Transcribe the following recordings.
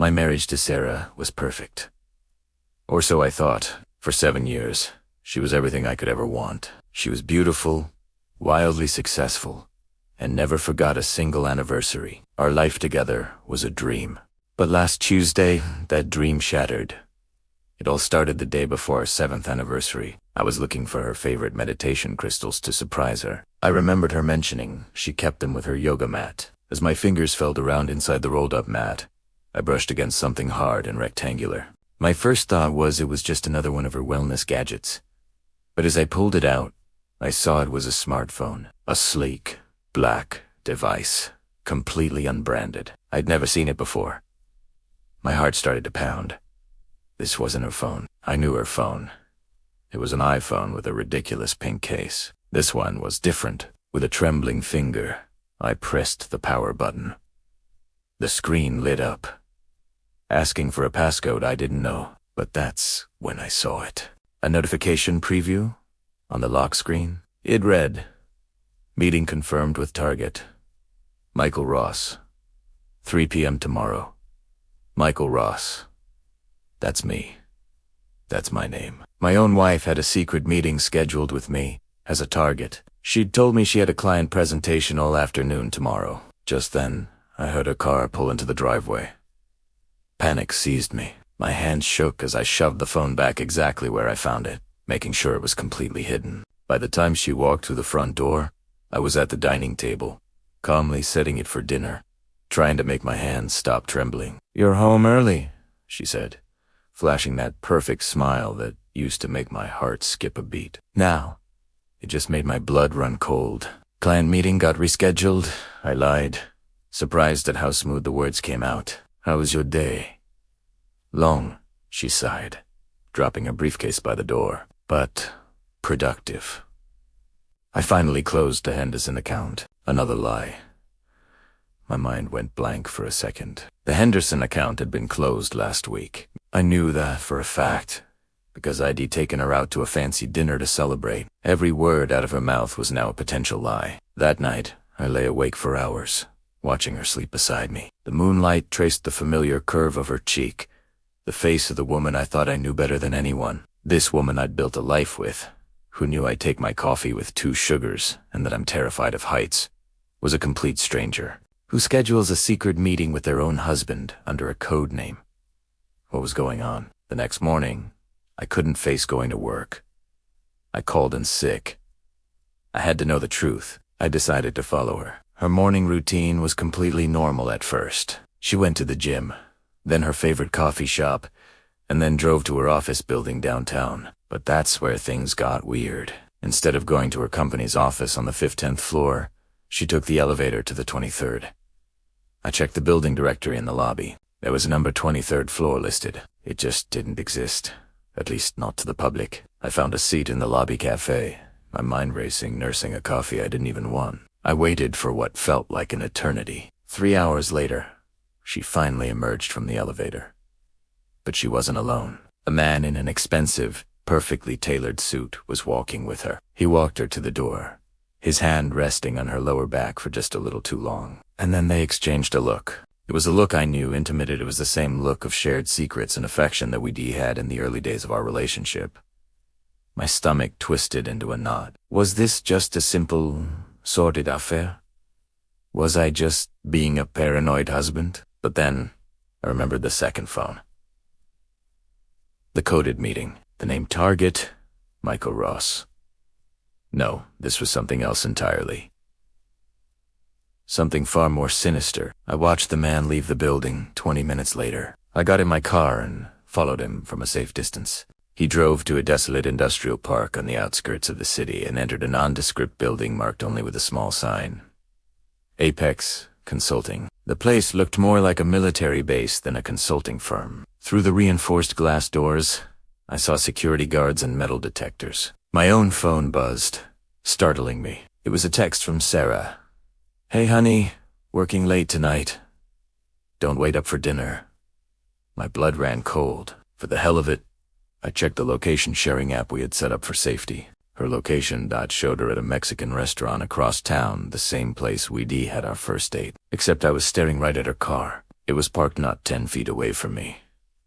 My marriage to Sarah was perfect. Or so I thought. For 7 years, she was everything I could ever want. She was beautiful, wildly successful, and never forgot a single anniversary. Our life together was a dream. But last Tuesday, that dream shattered. It all started the day before our 7th anniversary. I was looking for her favorite meditation crystals to surprise her. I remembered her mentioning she kept them with her yoga mat. As my fingers felt around inside the rolled-up mat, I brushed against something hard and rectangular. My first thought was it was just another one of her wellness gadgets. But as I pulled it out, I saw it was a smartphone. A sleek, black device, completely unbranded. I'd never seen it before. My heart started to pound. This wasn't her phone. I knew her phone. It was an iPhone with a ridiculous pink case. This one was different. With a trembling finger, I pressed the power button. The screen lit up, asking for a passcode I didn't know, but that's when I saw it. A notification preview on the lock screen. It read, "Meeting confirmed with target. Michael Ross. 3 p.m. tomorrow. Michael Ross. That's me. That's my name." My own wife had a secret meeting scheduled with me as a target. She'd told me she had a client presentation all afternoon tomorrow. Just then, I heard her car pull into the driveway. Panic seized me. My hands shook as I shoved the phone back exactly where I found it, making sure it was completely hidden. By the time she walked through the front door, I was at the dining table, calmly setting it for dinner, trying to make my hands stop trembling. "You're home early," she said, flashing that perfect smile that used to make my heart skip a beat. Now, it just made my blood run cold. "Client meeting got rescheduled," I lied, surprised at how smooth the words came out. "How was your day?" "Long," she sighed, dropping her briefcase by the door, "but productive." I finally closed the Henderson account. Another lie. My mind went blank for a second. The Henderson account had been closed last week. I knew that for a fact, because I'd taken her out to a fancy dinner to celebrate. Every word out of her mouth was now a potential lie. That night, I lay awake for hours, watching her sleep beside me. The moonlight traced the familiar curve of her cheek, the face of the woman I thought I knew better than anyone. This woman I'd built a life with, who knew I take my coffee with 2 sugars and that I'm terrified of heights, was a complete stranger, who schedules a secret meeting with their own husband under a code name. What was going on? The next morning, I couldn't face going to work. I called in sick. I had to know the truth. I decided to follow her. Her morning routine was completely normal at first. She went to the gym, then her favorite coffee shop, and then drove to her office building downtown. But that's where things got weird. Instead of going to her company's office on the 15th floor, she took the elevator to the 23rd. I checked the building directory in the lobby. There was a number 23rd floor listed. It just didn't exist, at least not to the public. I found a seat in the lobby cafe, my mind racing, nursing a coffee I didn't even want. I waited for what felt like an eternity. 3 hours later, she finally emerged from the elevator. But she wasn't alone. A man in an expensive, perfectly tailored suit was walking with her. He walked her to the door, his hand resting on her lower back for just a little too long. And then they exchanged a look. It was a look I knew intimated. It was the same look of shared secrets and affection that we had in the early days of our relationship. My stomach twisted into a knot. Was this just a simple, sordid affair? Was I just being a paranoid husband? But then, I remembered the second phone. The coded meeting. The name target, Michael Ross. No, this was something else entirely. Something far more sinister. I watched the man leave the building 20 minutes later. I got in my car and followed him from a safe distance. He drove to a desolate industrial park on the outskirts of the city and entered a nondescript building marked only with a small sign. Apex Consulting. The place looked more like a military base than a consulting firm. Through the reinforced glass doors, I saw security guards and metal detectors. My own phone buzzed, startling me. It was a text from Sarah. "Hey honey, working late tonight. Don't wait up for dinner." My blood ran cold. For the hell of it, I checked the location sharing app we had set up for safety. Her location dot showed her at a Mexican restaurant across town, the same place we'd had our first date. Except I was staring right at her car. It It was parked not 10 feet away from me,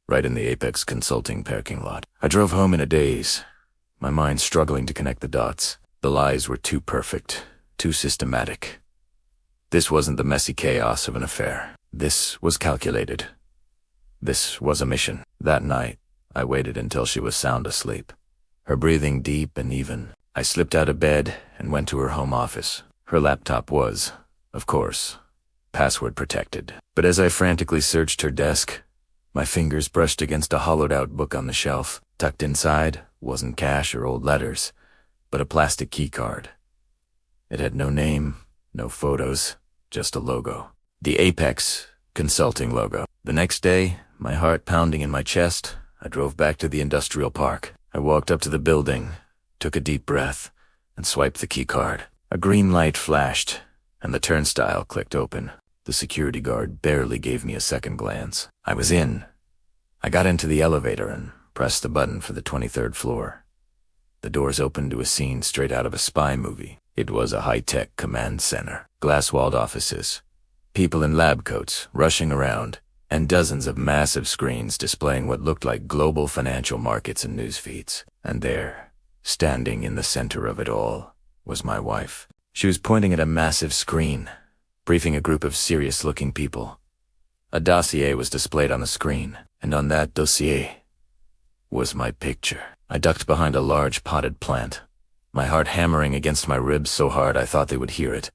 right in the Apex Consulting parking lot. I drove home in a daze, my mind struggling to connect the dots. The lies were too perfect, too systematic. This wasn't the messy chaos of an affair. This was calculated. This was a mission. That night, I waited until she was sound asleep, her breathing deep and even. I slipped out of bed and went to her home office. Her laptop was, of course, password protected. But as I frantically searched her desk, my fingers brushed against a hollowed-out book on the shelf. Tucked inside wasn't cash or old letters, but a plastic key card. It had no name, no photos, just a logo. The Apex Consulting logo. The next day, my heart pounding in my chest, I drove back to the industrial park. I walked up to the building, took a deep breath, and swiped the key card. A green light flashed, and the turnstile clicked open. The security guard barely gave me a second glance. I was in. I got into the elevator and pressed the button for the 23rd floor. The doors opened to a scene straight out of a spy movie. It was a high-tech command center. Glass-walled offices, people in lab coats rushing around, and dozens of massive screens displaying what looked like global financial markets and news feeds. And there, standing in the center of it all, was my wife. She was pointing at a massive screen, briefing a group of serious-looking people. A dossier was displayed on the screen, and on that dossier was my picture. I ducked behind a large potted plant, my heart hammering against my ribs so hard I thought they would hear it.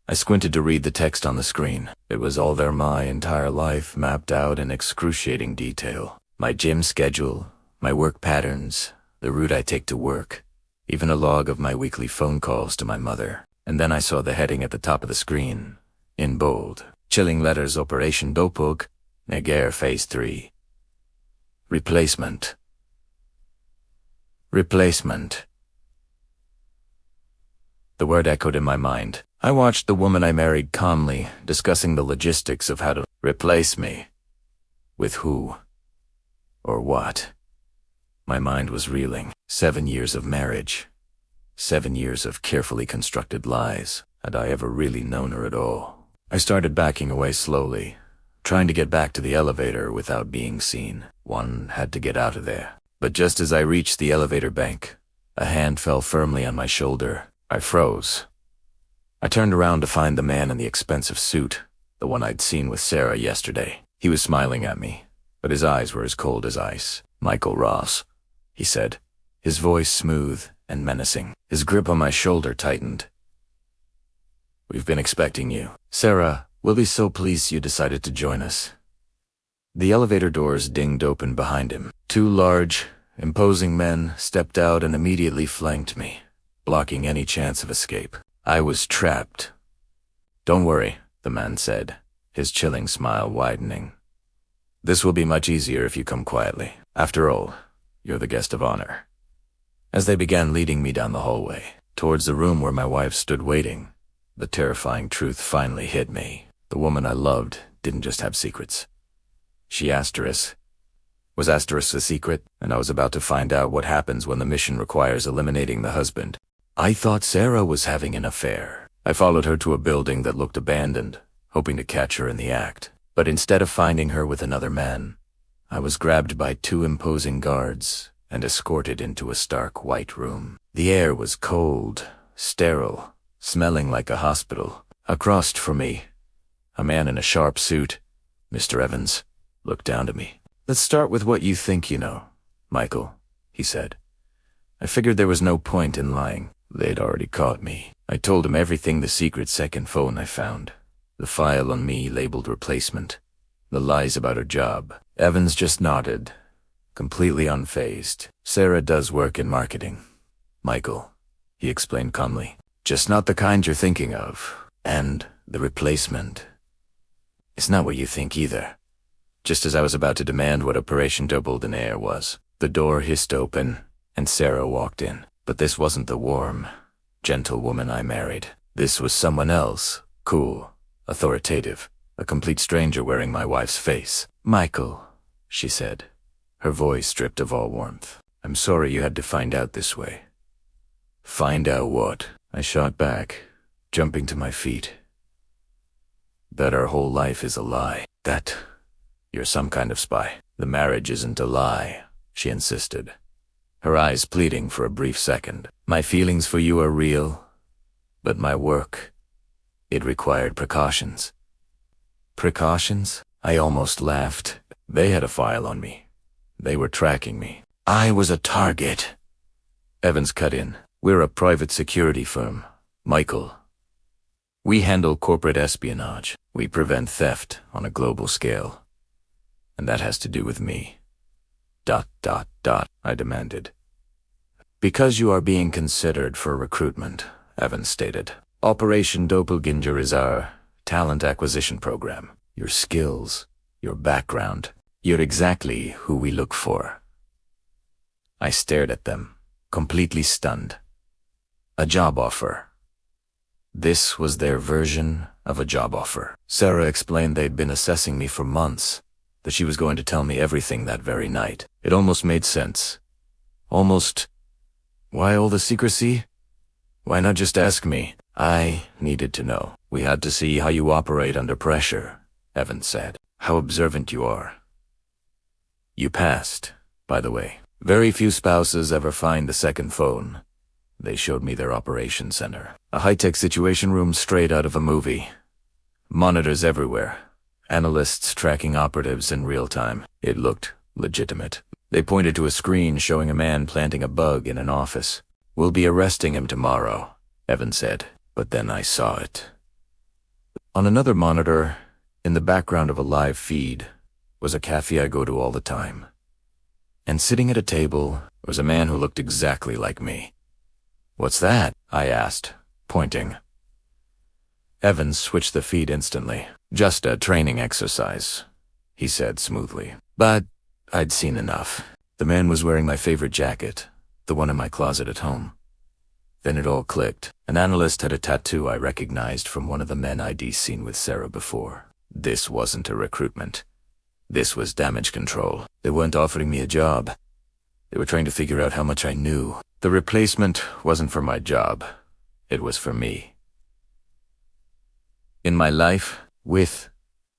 I squinted to read the text on the screen. It was all there, my entire life mapped out in excruciating detail. My gym schedule, my work patterns, the route I take to work, even a log of my weekly phone calls to my mother. And then I saw the heading at the top of the screen, in bold, chilling letters: Operation Dopog, Neger Phase 3. Replacement. Replacement. The word echoed in my mind. I watched the woman I married calmly, discussing the logistics of how to replace me. With who? Or what? My mind was reeling. 7 years of marriage. 7 years of carefully constructed lies. Had I ever really known her at all? I started backing away slowly, trying to get back to the elevator without being seen. One had to get out of there. But just as I reached the elevator bank, a hand fell firmly on my shoulder. I froze. I turned around to find the man in the expensive suit, the one I'd seen with Sarah yesterday. He was smiling at me, but his eyes were as cold as ice. "Michael Ross," he said, his voice smooth and menacing. His grip on my shoulder tightened. "We've been expecting you. Sarah, we'll be so pleased you decided to join us." The elevator doors dinged open behind him. Two large, imposing men stepped out and immediately flanked me, blocking any chance of escape. I was trapped. "Don't worry," the man said, his chilling smile widening. "This will be much easier if you come quietly. After all, you're the guest of honor." As they began leading me down the hallway, towards the room where my wife stood waiting, the terrifying truth finally hit me. The woman I loved didn't just have secrets. She was Asterisk a secret, and I was about to find out what happens when the mission requires eliminating the husband. I thought Sarah was having an affair. I followed her to a building that looked abandoned, hoping to catch her in the act. But instead of finding her with another man, I was grabbed by two imposing guards and escorted into a stark white room. The air was cold, sterile, smelling like a hospital. Across from me, a man in a sharp suit, Mr. Evans, looked down to me. "Let's start with what you think you know, Michael," he said. I figured there was no point in lying. They'd already caught me. I told him everything: the secret second phone I found, the file on me labeled replacement, the lies about her job. Evans just nodded, completely unfazed. "Sarah does work in marketing, Michael," he explained calmly. "Just not the kind you're thinking of. And the replacement is not what you think either." Just as I was about to demand what Operation Double Air was, the door hissed open, and Sarah walked in. But this wasn't the warm, gentle woman I married. This was someone else, cool, authoritative, a complete stranger wearing my wife's face. "Michael," she said, her voice stripped of all warmth. "I'm sorry you had to find out this way." "Find out what?" I shot back, jumping to my feet. "That our whole life is a lie." That you're some kind of spy. The marriage isn't a lie, she insisted, her eyes pleading for a brief second. My feelings for you are real, but my work, it required precautions. Precautions? I almost laughed. They had a file on me. They were tracking me. I was a target. Evans cut in. We're a private security firm, Michael. We handle corporate espionage. We prevent theft on a global scale. And that has to do with me. ... I demanded. Because you are being considered for recruitment, Evans stated. Operation Doppelganger is our talent acquisition program. Your skills, your background, you're exactly who we look for. I stared at them, completely stunned. A job offer. This was their version of a job offer. Sarah explained they'd been assessing me for months, that she was going to tell me everything that very night. It almost made sense. Almost. Why all the secrecy? Why not just ask me? I needed to know. We had to see how you operate under pressure, Evans said. How observant you are. You passed, by the way. Very few spouses ever find the second phone. They showed me their operations center. A high-tech situation room straight out of a movie. Monitors everywhere. Analysts tracking operatives in real time. It looked legitimate. They pointed to a screen showing a man planting a bug in an office. We'll be arresting him tomorrow, Evans said. But then I saw it. On another monitor, in the background of a live feed, was a cafe I go to all the time. And sitting at a table was a man who looked exactly like me. What's that? I asked, pointing. Evans switched the feed instantly. Just a training exercise, he said smoothly. But I'd seen enough. The man was wearing my favorite jacket, the one in my closet at home. Then it all clicked. An analyst had a tattoo I recognized from one of the men I'd seen with Sarah before. This wasn't a recruitment. This was damage control. They weren't offering me a job. They were trying to figure out how much I knew. The replacement wasn't for my job. It was for me. In my life, with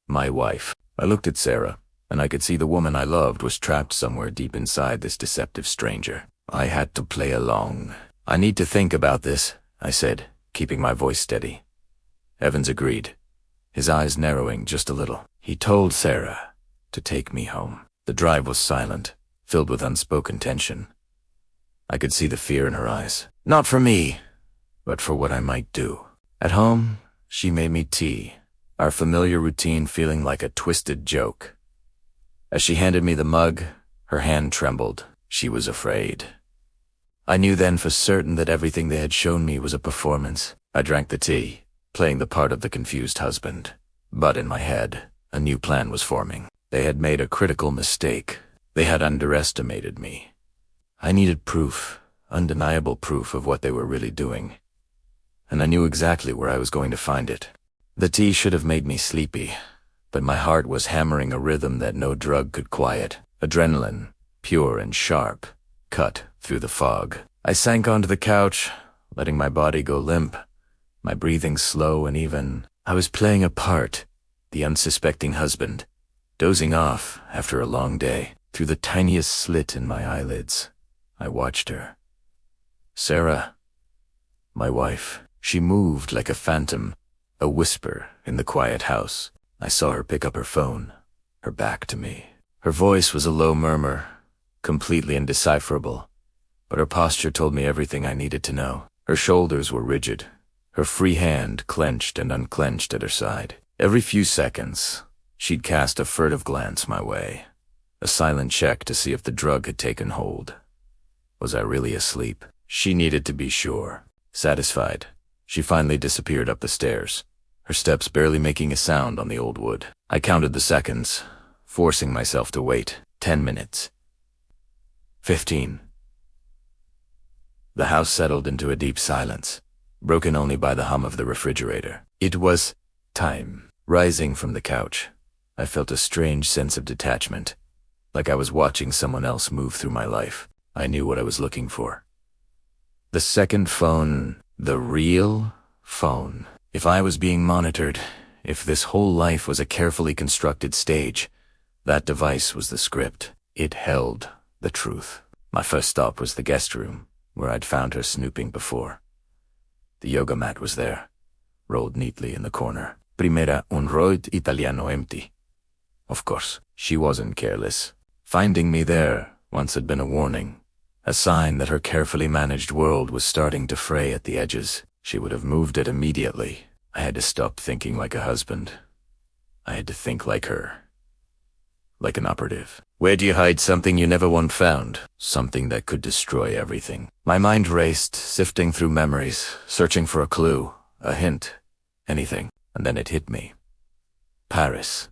my wife. I looked at Sarah, and I could see the woman I loved was trapped somewhere deep inside this deceptive stranger. I had to play along. I need to think about this, I said, keeping my voice steady. Evans agreed, his eyes narrowing just a little. He told Sarah to take me home. The drive was silent, filled with unspoken tension. I could see the fear in her eyes. Not for me, but for what I might do. At home, she made me tea, our familiar routine feeling like a twisted joke. As she handed me the mug, her hand trembled. She was afraid. I knew then for certain that everything they had shown me was a performance. I drank the tea, playing the part of the confused husband. But in my head, a new plan was forming. They had made a critical mistake. They had underestimated me. I needed proof, undeniable proof of what they were really doing. And I knew exactly where I was going to find it. The tea should have made me sleepy, but my heart was hammering a rhythm that no drug could quiet. Adrenaline, pure and sharp, cut through the fog. I sank onto the couch, letting my body go limp, my breathing slow and even. I was playing a part, the unsuspecting husband, dozing off after a long day. Through the tiniest slit in my eyelids, I watched her. Sarah, my wife, she moved like a phantom, a whisper in the quiet house. I saw her pick up her phone, her back to me. Her voice was a low murmur, completely indecipherable, but her posture told me everything I needed to know. Her shoulders were rigid, her free hand clenched and unclenched at her side. Every few seconds, she'd cast a furtive glance my way, a silent check to see if the drug had taken hold. Was I really asleep? She needed to be sure. Satisfied, she finally disappeared up the stairs, her steps barely making a sound on the old wood. I counted the seconds, forcing myself to wait. 10 minutes. 15. The house settled into a deep silence, broken only by the hum of the refrigerator. It was time. Rising from the couch, I felt a strange sense of detachment, like I was watching someone else move through my life. I knew what I was looking for. The second phone, the real phone. If I was being monitored, If this whole life was a carefully constructed stage, that device was the script. It held the truth. My first stop was the guest room, where I'd found her snooping before. The yoga mat was there, rolled neatly in the corner. Primera un roid italiano empty. Of course, she wasn't careless. Finding me there once had been a warning, a sign that her carefully managed world was starting to fray at the edges. She would have moved it immediately. I had to stop thinking like a husband. I had to think like her. Like an operative. Where do you hide something you never want found? Something that could destroy everything. My mind raced, sifting through memories, searching for a clue, a hint, anything. And then it hit me. Paris.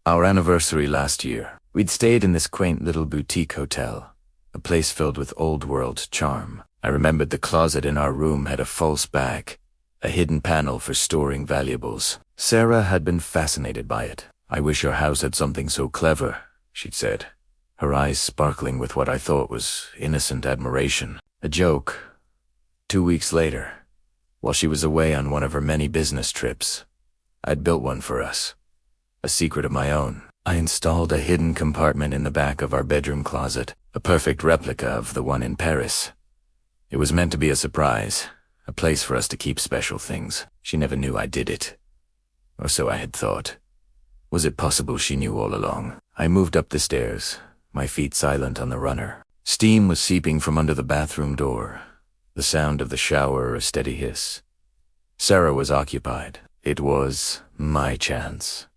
Our anniversary last year. We'd stayed in this quaint little boutique hotel, a place filled with old-world charm. I remembered the closet in our room had a false bag, a hidden panel for storing valuables. Sarah had been fascinated by it. I wish your house had something so clever, she'd said, her eyes sparkling with what I thought was innocent admiration. A joke. 2 weeks later, while she was away on one of her many business trips, I'd built one for us. A secret of my own. I installed a hidden compartment in the back of our bedroom closet, a perfect replica of the one in Paris. It was meant to be a surprise, a place for us to keep special things. She never knew I did it. Or so I had thought. Was it possible she knew all along? I moved up the stairs, my feet silent on the runner. Steam was seeping from under the bathroom door, the sound of the shower a steady hiss. Sarah was occupied. It was my chance.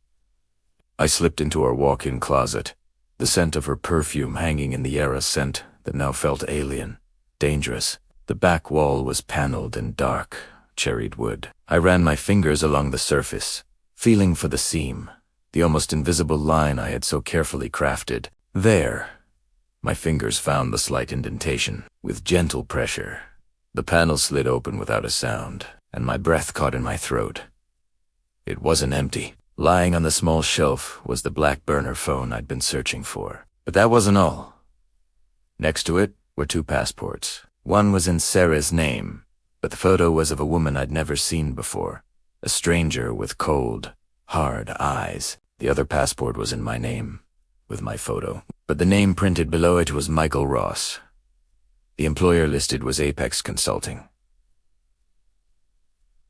I slipped into her walk-in closet, the scent of her perfume hanging in the air, a scent that now felt alien, dangerous. The back wall was paneled in dark, cherried wood. I ran my fingers along the surface, feeling for the seam, the almost invisible line I had so carefully crafted. There, my fingers found the slight indentation. With gentle pressure, the panel slid open without a sound, and my breath caught in my throat. It wasn't empty. Lying on the small shelf was the black burner phone I'd been searching for. But that wasn't all. Next to it were 2 passports. One was in Sarah's name, but the photo was of a woman I'd never seen before, a stranger with cold, hard eyes. The other passport was in my name, with my photo, but the name printed below it was Michael Ross. The employer listed was Apex Consulting.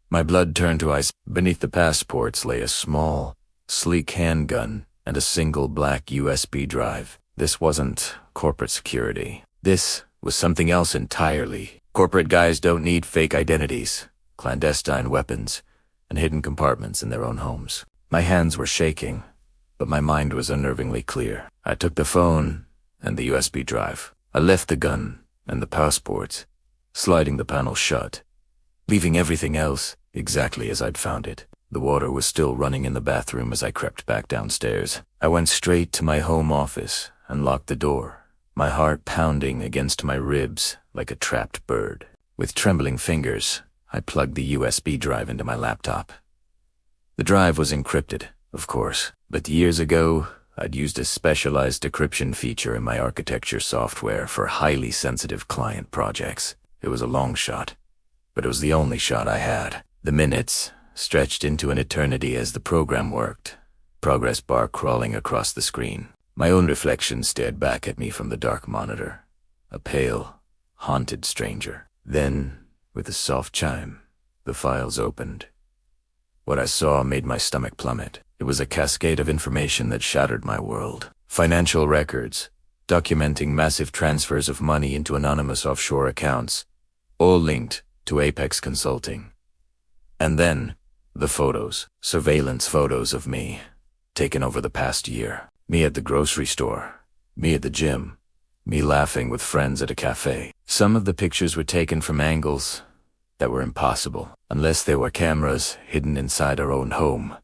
My blood turned to ice. Beneath the passports lay a small, sleek handgun and a single black USB drive. This wasn't corporate security. This was something else entirely. Corporate guys don't need fake identities, clandestine weapons, and hidden compartments in their own homes. My hands were shaking, but my mind was unnervingly clear. I took the phone and the USB drive. I left the gun and the passports, sliding the panel shut, leaving everything else exactly as I'd found it. The water was still running in the bathroom as I crept back downstairs. I went straight to my home office and locked the door, my heart pounding against my ribs like a trapped bird. With trembling fingers, I plugged the USB drive into my laptop. The drive was encrypted, of course, but years ago, I'd used a specialized decryption feature in my architecture software for highly sensitive client projects. It was a long shot, but it was the only shot I had. The minutes stretched into an eternity as the program worked, progress bar crawling across the screen. My own reflection stared back at me from the dark monitor, a pale, haunted stranger. Then, with a soft chime, the files opened. What I saw made my stomach plummet. It was a cascade of information that shattered my world. Financial records, documenting massive transfers of money into anonymous offshore accounts, all linked to Apex Consulting. And then, the photos, surveillance photos of me, taken over the past year. Me at the grocery store, me at the gym, me laughing with friends at a cafe. Some of the pictures were taken from angles that were impossible, unless they were cameras hidden inside our own home.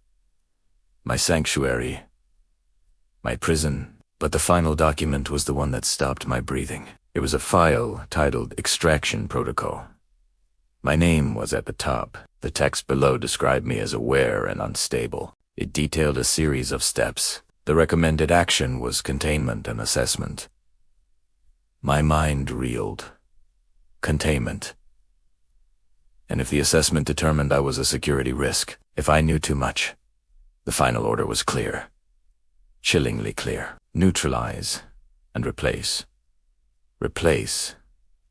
My sanctuary, my prison. But the final document was the one that stopped my breathing. It was a file titled Extraction Protocol. My name was at the top. The text below described me as aware and unstable. It detailed a series of steps. The recommended action was containment and assessment. My mind reeled. Containment. And if the assessment determined I was a security risk, if I knew too much. The final order was clear. Chillingly clear. Neutralize and replace. Replace.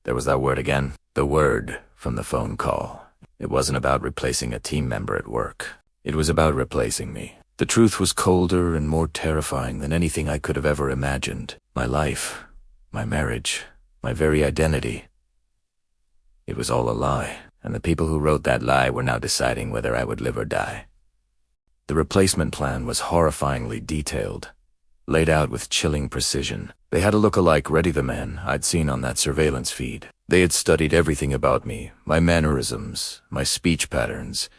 There was that word again. The word from the phone call. It wasn't about replacing a team member at work. It was about replacing me. The truth was colder and more terrifying than anything I could have ever imagined. My life, my marriage, my very identity. It was all a lie, and the people who wrote that lie were now deciding whether I would live or die. The replacement plan was horrifyingly detailed, laid out with chilling precision. They had a look-alike Ready the Man I'd seen on that surveillance feed. They had studied everything about me, my mannerisms, my speech patterns,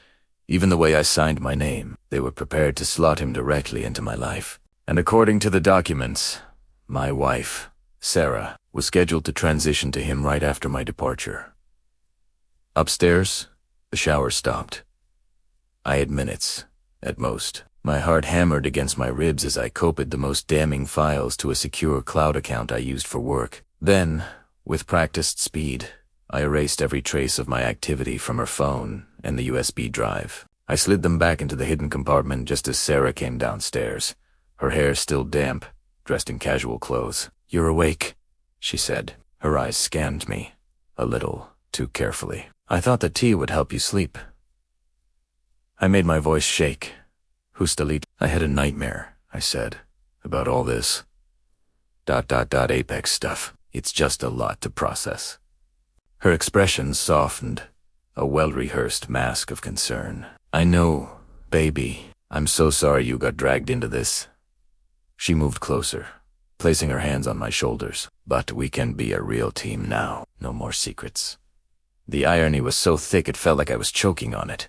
even the way I signed my name. They were prepared to slot him directly into my life. And according to the documents, my wife, Sarah, was scheduled to transition to him right after my departure. Upstairs, the shower stopped. I had minutes, at most. My heart hammered against my ribs as I copied the most damning files to a secure cloud account I used for work. Then, with practiced speed, I erased every trace of my activity from her phone and the USB drive. I slid them back into the hidden compartment just as Sarah came downstairs, her hair still damp, dressed in casual clothes. "You're awake," she said. Her eyes scanned me, a little too carefully. "I thought that tea would help you sleep." I made my voice shake. "Hustalit." "I had a nightmare," I said, "about all this. Apex stuff. It's just a lot to process." Her expression softened, a well-rehearsed mask of concern. "I know, baby. I'm so sorry you got dragged into this." She moved closer, placing her hands on my shoulders. "But we can be a real team now. No more secrets." The irony was so thick it felt like I was choking on it.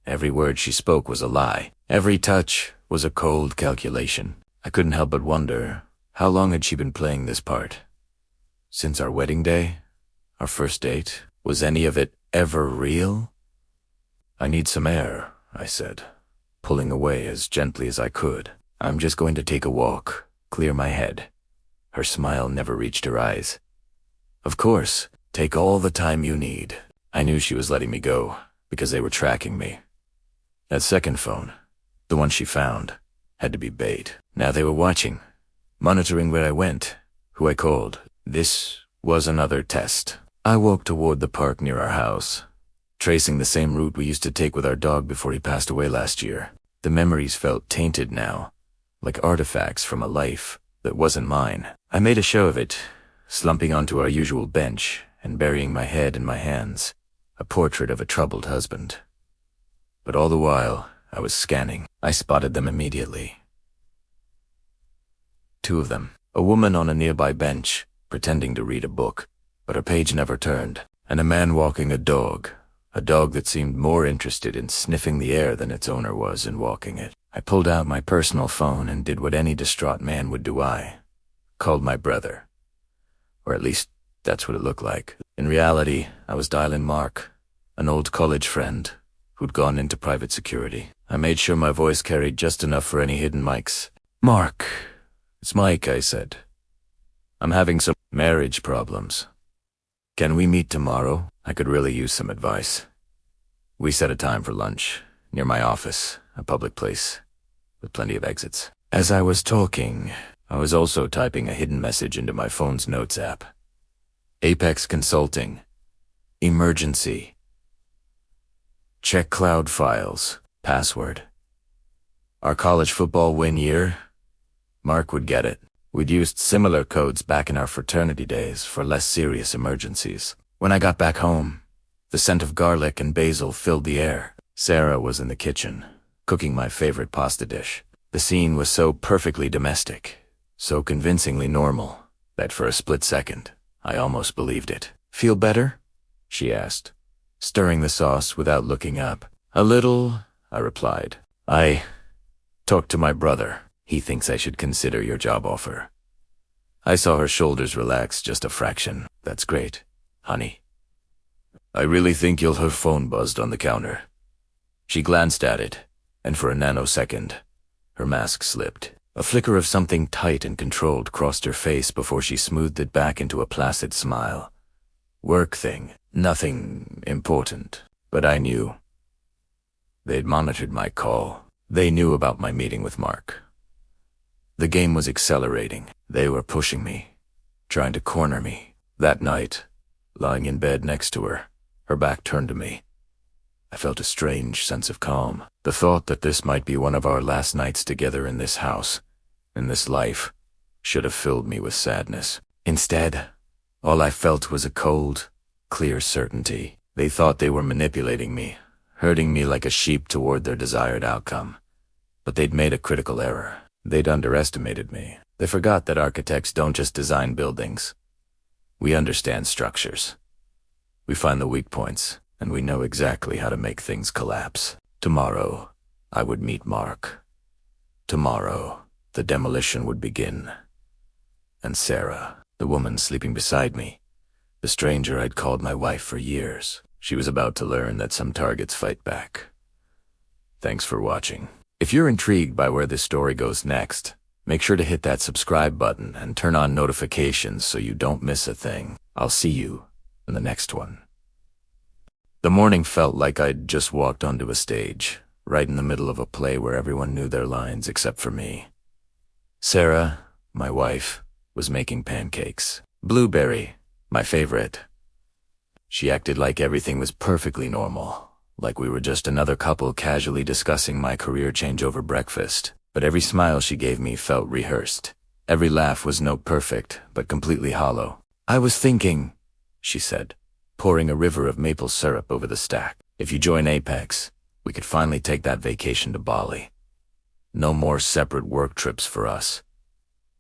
Every word she spoke was a lie. Every touch was a cold calculation. I couldn't help but wonder, how long had she been playing this part? Since our wedding day? Our first date? Was any of it ever real? "I need some air," I said, pulling away as gently as I could. "I'm just going to take a walk, clear my head." Her smile never reached her eyes. "Of course, take all the time you need." I knew she was letting me go, because they were tracking me. That second phone, the one she found, had to be bait. Now they were watching, monitoring where I went, who I called. This was another test. I walked toward the park near our house, tracing the same route we used to take with our dog before he passed away last year. The memories felt tainted now, like artifacts from a life that wasn't mine. I made a show of it, slumping onto our usual bench and burying my head in my hands, a portrait of a troubled husband. But all the while, I was scanning. I spotted them immediately. Two of them. A woman on a nearby bench, pretending to read a book, but her page never turned. And a man walking a dog that seemed more interested in sniffing the air than its owner was in walking it. I pulled out my personal phone and did what any distraught man would do. I called my brother. Or at least, that's what it looked like. In reality, I was dialing Mark, an old college friend who'd gone into private security. I made sure my voice carried just enough for any hidden mics. "Mark, it's Mike," I said. "I'm having some marriage problems. Can we meet tomorrow? I could really use some advice." We set a time for lunch, near my office, a public place, with plenty of exits. As I was talking, I was also typing a hidden message into my phone's notes app. Apex Consulting. Emergency. Check cloud files. Password. Our college football win year? Mark would get it. We'd used similar codes back in our fraternity days for less serious emergencies. When I got back home, the scent of garlic and basil filled the air. Sarah was in the kitchen, cooking my favorite pasta dish. The scene was so perfectly domestic, so convincingly normal, that for a split second, I almost believed it. "Feel better?" she asked, stirring the sauce without looking up. "A little," I replied. "I talked to my brother. He thinks I should consider your job offer." I saw her shoulders relax just a fraction. "That's great, honey." "I really think you'll." Her phone buzzed on the counter. She glanced at it, and for a nanosecond, her mask slipped. A flicker of something tight and controlled crossed her face before she smoothed it back into a placid smile. "Work thing. Nothing important." But I knew. They'd monitored my call. They knew about my meeting with Mark. The game was accelerating. They were pushing me, trying to corner me. That night, lying in bed next to her, her back turned to me, I felt a strange sense of calm. The thought that this might be one of our last nights together in this house, in this life, should have filled me with sadness. Instead, all I felt was a cold, clear certainty. They thought they were manipulating me, herding me like a sheep toward their desired outcome. But they'd made a critical error. They'd underestimated me. They forgot that architects don't just design buildings. We understand structures. We find the weak points, and we know exactly how to make things collapse. Tomorrow, I would meet Mark. Tomorrow, the demolition would begin. And Sarah, the woman sleeping beside me, the stranger I'd called my wife for years, she was about to learn that some targets fight back. Thanks for watching. If you're intrigued by where this story goes next, make sure to hit that subscribe button and turn on notifications so you don't miss a thing. I'll see you in the next one. The morning felt like I'd just walked onto a stage, right in the middle of a play where everyone knew their lines except for me. Sarah, my wife, was making pancakes. Blueberry, my favorite. She acted like everything was perfectly normal, like we were just another couple casually discussing my career change over breakfast. But every smile she gave me felt rehearsed. Every laugh was note perfect, but completely hollow. I was thinking, she said, pouring a river of maple syrup over the stack. If you join Apex, we could finally take that vacation to Bali. No more separate work trips for us.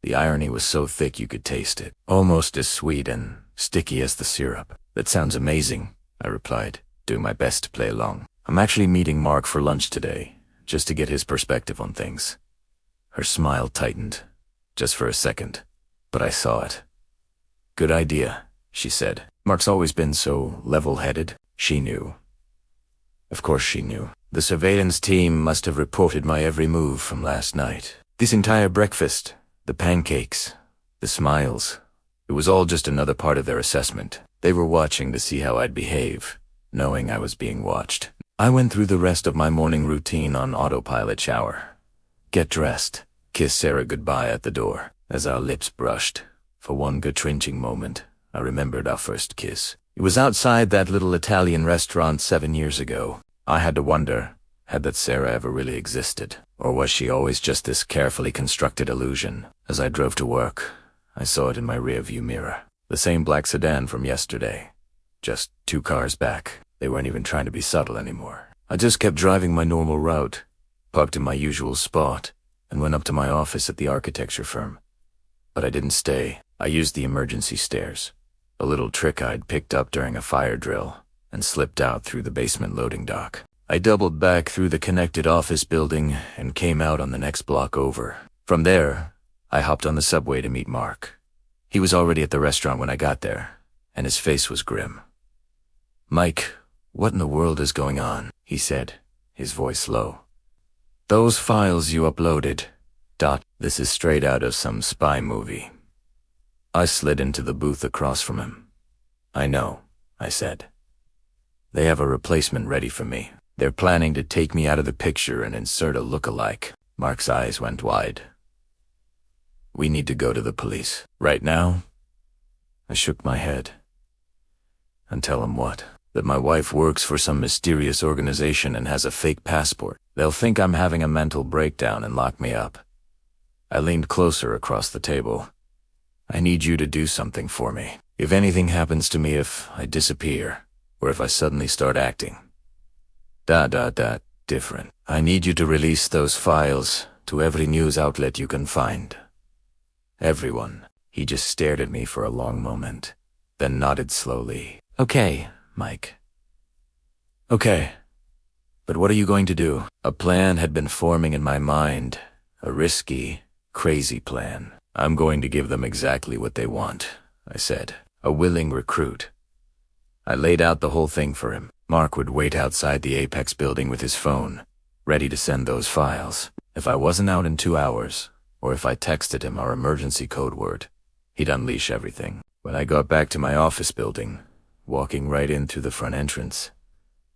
The irony was so thick you could taste it, almost as sweet and sticky as the syrup. That sounds amazing, I replied, doing my best to play along. I'm actually meeting Mark for lunch today, just to get his perspective on things. Her smile tightened, just for a second, but I saw it. Good idea, she said. Mark's always been so level-headed. She knew. Of course she knew. The surveillance team must have reported my every move from last night. This entire breakfast, the pancakes, the smiles, it was all just another part of their assessment. They were watching to see how I'd behave, knowing I was being watched. I went through the rest of my morning routine on autopilot. Shower, get dressed, kiss Sarah goodbye at the door. As our lips brushed, for one gut-wrenching moment, I remembered our first kiss. It was outside that little Italian restaurant 7 years ago. I had to wonder, had that Sarah ever really existed? Or was she always just this carefully constructed illusion? As I drove to work, I saw it in my rearview mirror. The same black sedan from yesterday. Just 2 cars back. They weren't even trying to be subtle anymore. I just kept driving my normal route, parked in my usual spot, and went up to my office at the architecture firm. But I didn't stay. I used the emergency stairs, a little trick I'd picked up during a fire drill, and slipped out through the basement loading dock. I doubled back through the connected office building and came out on the next block over. From there, I hopped on the subway to meet Mark. He was already at the restaurant when I got there, and his face was grim. "Mike, what in the world is going on?" he said, his voice low. "Those files you uploaded. This is straight out of some spy movie." I slid into the booth across from him. "I know," I said. "They have a replacement ready for me. They're planning to take me out of the picture and insert a look-alike." Mark's eyes went wide. "We need to go to the police. Right now?" I shook my head. "And tell them what? That my wife works for some mysterious organization and has a fake passport. They'll think I'm having a mental breakdown and lock me up." I leaned closer across the table. "I need you to do something for me. If anything happens to me, if I disappear, or if I suddenly start acting different, I need you to release those files to every news outlet you can find. Everyone." He just stared at me for a long moment, then nodded slowly. "Okay, Mike." "Okay. But what are you going to do?" A plan had been forming in my mind, a risky, crazy plan. "I'm going to give them exactly what they want," I said. "A willing recruit." I laid out the whole thing for him. Mark would wait outside the Apex building with his phone, ready to send those files. If I wasn't out in 2 hours, or if I texted him our emergency code word, he'd unleash everything. When I got back to my office building, walking right in through the front entrance,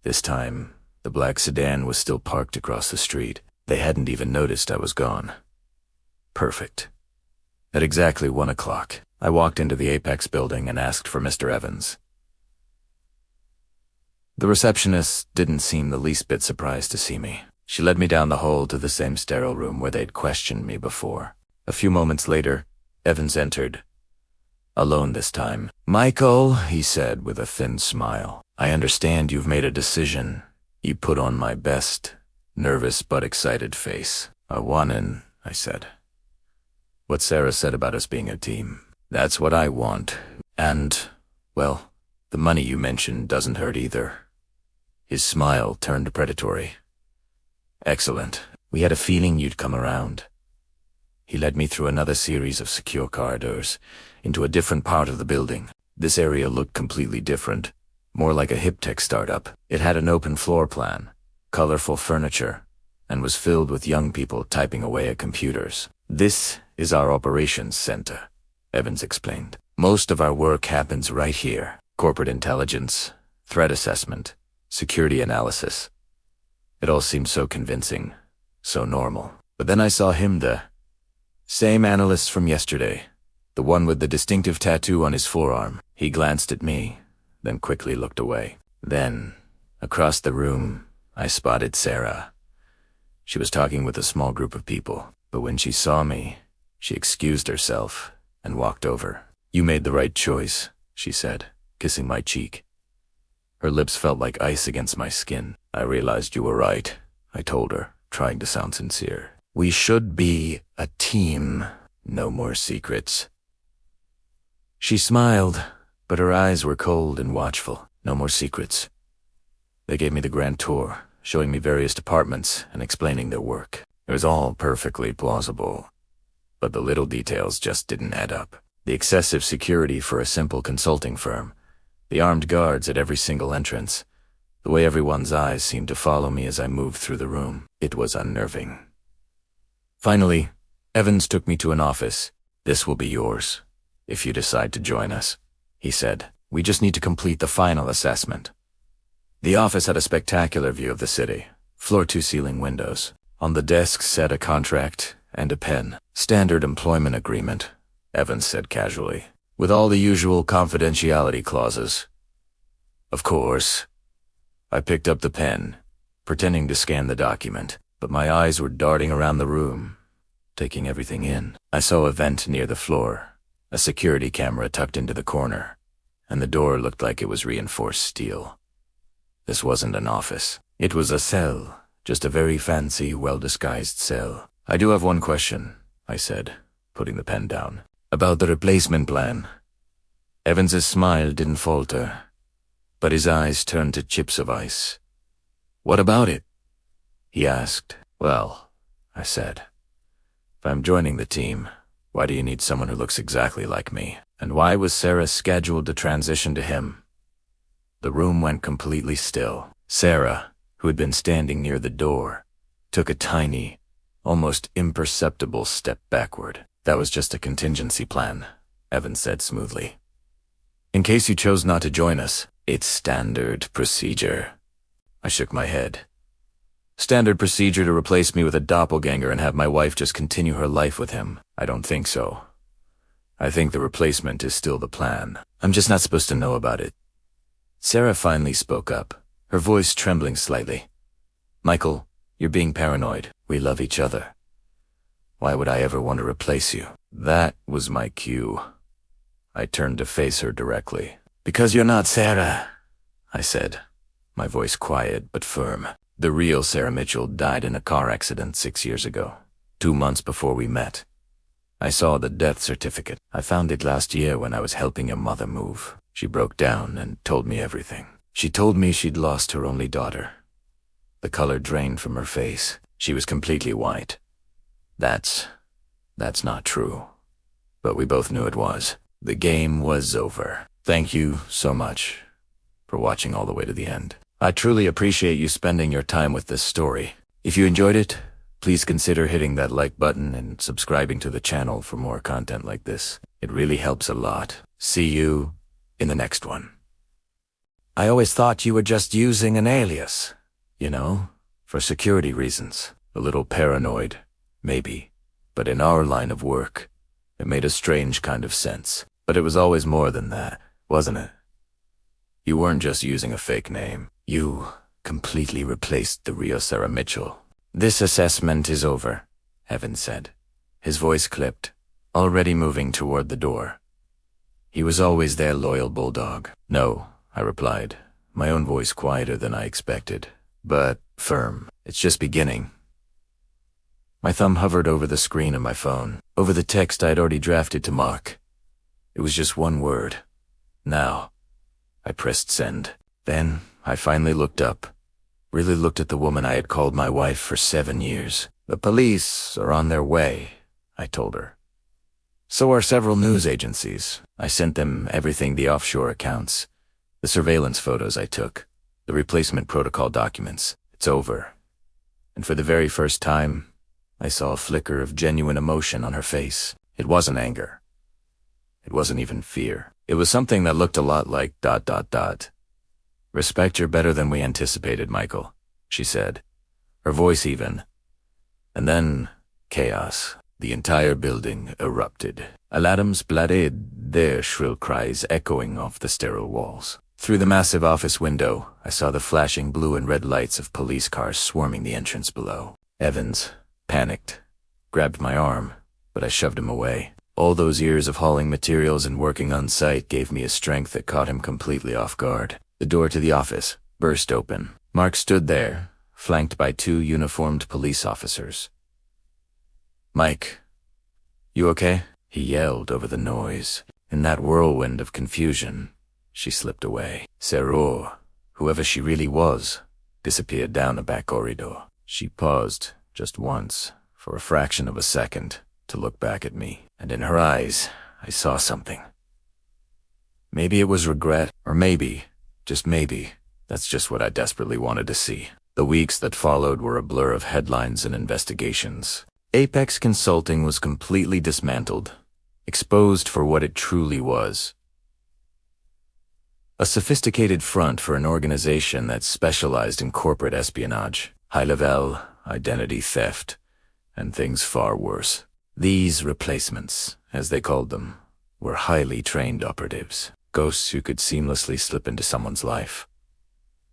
this time, The black sedan was still parked across the street. They hadn't even noticed I was gone. Perfect. At exactly 1 o'clock, I walked into the Apex building and asked for Mr. Evans. The receptionist didn't seem the least bit surprised to see me. She led me down the hall to the same sterile room where they'd questioned me before. A few moments later, Evans entered. Alone this time. "Michael," he said with a thin smile, "I understand you've made a decision." He put on my best, nervous but excited face. "I won in," I said. "What Sarah said about us being a team. That's what I want. And, well, the money you mentioned doesn't hurt either." His smile turned predatory. "Excellent. We had a feeling you'd come around." He led me through another series of secure corridors, into a different part of the building. This area looked completely different, more like a hip-tech startup. It had an open floor plan, colorful furniture, and was filled with young people typing away at computers. "This is our operations center," Evans explained. "Most of our work happens right here. Corporate intelligence, threat assessment, security analysis." It all seemed so convincing, so normal. But then I saw him, the same analyst from yesterday, the one with the distinctive tattoo on his forearm. He glanced at me, then quickly looked away. Then, across the room, I spotted Sarah. She was talking with a small group of people, but when she saw me, she excused herself and walked over. "You made the right choice," she said, kissing my cheek. Her lips felt like ice against my skin. "I realized you were right," I told her, trying to sound sincere. "We should be a team. No more secrets." She smiled, but her eyes were cold and watchful. "No more secrets." They gave me the grand tour, showing me various departments and explaining their work. It was all perfectly plausible, but the little details just didn't add up. The excessive security for a simple consulting firm, the armed guards at every single entrance, the way everyone's eyes seemed to follow me as I moved through the room. It was unnerving. Finally, Evans took me to an office. "This will be yours, if you decide to join us," he said. "We just need to complete the final assessment." The office had a spectacular view of the city, floor-to-ceiling windows. On the desk sat a contract and a pen. "Standard employment agreement," Evans said casually, "with all the usual confidentiality clauses." Of course. I picked up the pen, pretending to scan the document, but my eyes were darting around the room, taking everything in. I saw a vent near the floor, a security camera tucked into the corner, and the door looked like it was reinforced steel. This wasn't an office. It was a cell, just a very fancy, well-disguised cell. "I do have one question," I said, putting the pen down. "About the replacement plan." Evans's smile didn't falter, but his eyes turned to chips of ice. "What about it?" he asked. "Well," I said, "if I'm joining the team, why do you need someone who looks exactly like me? And why was Sarah scheduled to transition to him?" The room went completely still. Sarah, who had been standing near the door, took a tiny, almost imperceptible step backward. "That was just a contingency plan," Evans said smoothly. "In case you chose not to join us, it's standard procedure." I shook my head. "Standard procedure to replace me with a doppelganger and have my wife just continue her life with him? I don't think so. I think the replacement is still the plan. I'm just not supposed to know about it." Sarah finally spoke up, her voice trembling slightly. "Michael, you're being paranoid. We love each other. Why would I ever want to replace you?" That was my cue. I turned to face her directly. "Because you're not Sarah," I said, my voice quiet but firm. "The real Sarah Mitchell died in a car accident 6 years ago, 2 months before we met. I saw the death certificate. I found it last year when I was helping your mother move. She broke down and told me everything. She told me she'd lost her only daughter. The color drained from her face. She was completely white. That's not true. But we both knew it was. The game was over. Thank you so much for watching all the way to the end. I truly appreciate you spending your time with this story. If you enjoyed it, please consider hitting that like button and subscribing to the channel for more content like this. It really helps a lot. See you in the next one. "I always thought you were just using an alias," You know, for security reasons. A little paranoid, maybe. But in our line of work, it made a strange kind of sense. But it was always more than that, wasn't it? You weren't just using a fake name. You completely replaced the real Sarah Mitchell. This assessment is over, Evans said. His voice clipped, already moving toward the door. He was always their loyal bulldog. No, I replied, my own voice quieter than I expected, but firm. It's just beginning. My thumb hovered over the screen of my phone, over the text I'd already drafted to Mark. It was just one word. Now. I pressed send. Then I finally looked up. Really looked at the woman I had called my wife for 7 years. The police are on their way, I told her. So are several news agencies. I sent them everything, the offshore accounts, the surveillance photos I took, the replacement protocol documents. It's over. And for the very first time, I saw a flicker of genuine emotion on her face. It wasn't anger. It wasn't even fear. It was something that looked a lot like ... Respect, you're better than we anticipated, Michael, she said, her voice even. And then, chaos. The entire building erupted. Alarms blatted, their shrill cries echoing off the sterile walls. Through the massive office window, I saw the flashing blue and red lights of police cars swarming the entrance below. Evans, panicked, grabbed my arm, but I shoved him away. All those years of hauling materials and working on site gave me a strength that caught him completely off guard. The door to the office burst open. Mark stood there, flanked by 2 uniformed police officers. Mike, you okay? He yelled over the noise. In that whirlwind of confusion, she slipped away. Sarah, whoever she really was, disappeared down a back corridor. She paused, just once, for a fraction of a second, to look back at me, and in her eyes, I saw something. Maybe it was regret, or maybe, just maybe, that's just what I desperately wanted to see. The weeks that followed were a blur of headlines and investigations. Apex Consulting was completely dismantled, exposed for what it truly was. A sophisticated front for an organization that specialized in corporate espionage, high-level identity theft, and things far worse. These replacements, as they called them, were highly trained operatives, ghosts who could seamlessly slip into someone's life,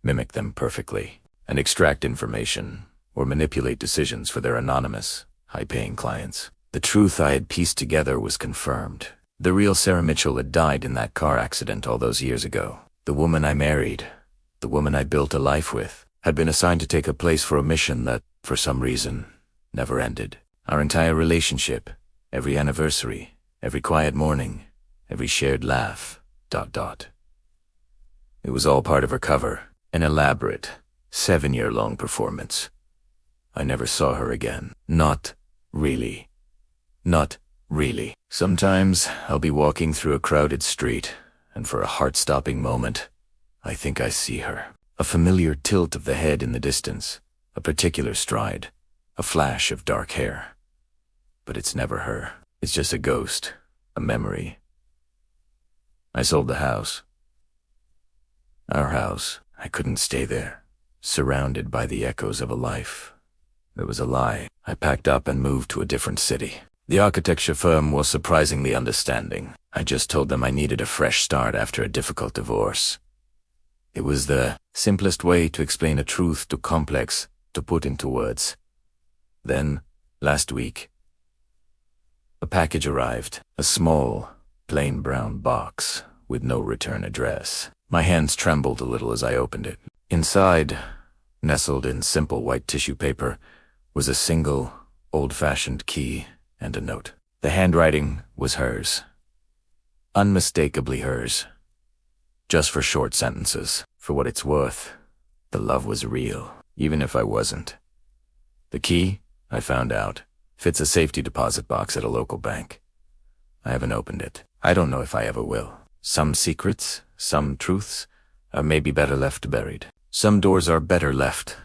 mimic them perfectly, and extract information or manipulate decisions for their anonymous, high-paying clients. The truth I had pieced together was confirmed. The real Sarah Mitchell had died in that car accident all those years ago. The woman I married, the woman I built a life with, had been assigned to take a place for a mission that, for some reason, never ended. Our entire relationship, every anniversary, every quiet morning, every shared laugh, ... It was all part of her cover, an elaborate, 7-year-long performance. I never saw her again. Not really. Not really. Sometimes I'll be walking through a crowded street, and for a heart-stopping moment, I think I see her. A familiar tilt of the head in the distance, a particular stride, a flash of dark hair. But it's never her. It's just a ghost, a memory. I sold the house. Our house. I couldn't stay there, surrounded by the echoes of a life. It was a lie. I packed up and moved to a different city. The architecture firm was surprisingly understanding. I just told them I needed a fresh start after a difficult divorce. It was the simplest way to explain a truth too complex to put into words. Then, last week, a package arrived. A small, plain brown box with no return address. My hands trembled a little as I opened it. Inside, nestled in simple white tissue paper, was a single, old-fashioned key and a note. The handwriting was hers. Unmistakably hers. Just for short sentences. For what it's worth, the love was real, even if I wasn't. The key, I found out, fits a safety deposit box at a local bank. I haven't opened it. I don't know if I ever will. Some secrets, some truths, are maybe better left buried. Some doors are better left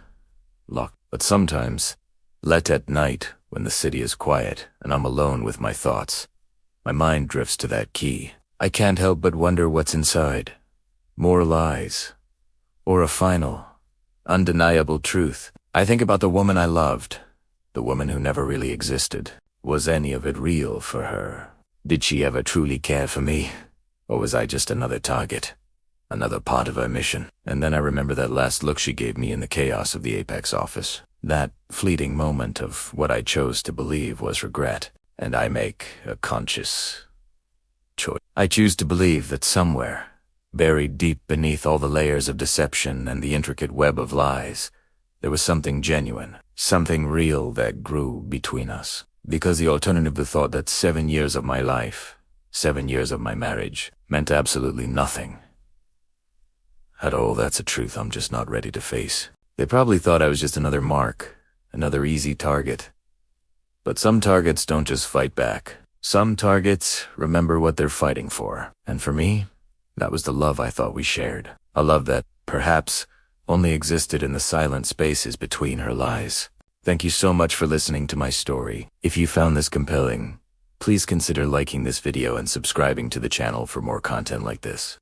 locked. But sometimes, late at night, when the city is quiet and I'm alone with my thoughts, my mind drifts to that key. I can't help but wonder what's inside. More lies. Or a final, undeniable truth. I think about the woman I loved, the woman who never really existed. Was any of it real for her? Did she ever truly care for me? Or was I just another target? Another part of her mission? And then I remember that last look she gave me in the chaos of the Apex office. That fleeting moment of what I chose to believe was regret, and I make a conscious choice. I choose to believe that somewhere, buried deep beneath all the layers of deception and the intricate web of lies, there was something genuine, something real that grew between us. Because the alternative, the thought that 7 years of my life, 7 years of my marriage, meant absolutely nothing at all, that's a truth I'm just not ready to face. They probably thought I was just another mark, another easy target. But some targets don't just fight back. Some targets remember what they're fighting for. And for me, that was the love I thought we shared. A love that, perhaps, only existed in the silent spaces between her lies. Thank you so much for listening to my story. If you found this compelling, please consider liking this video and subscribing to the channel for more content like this.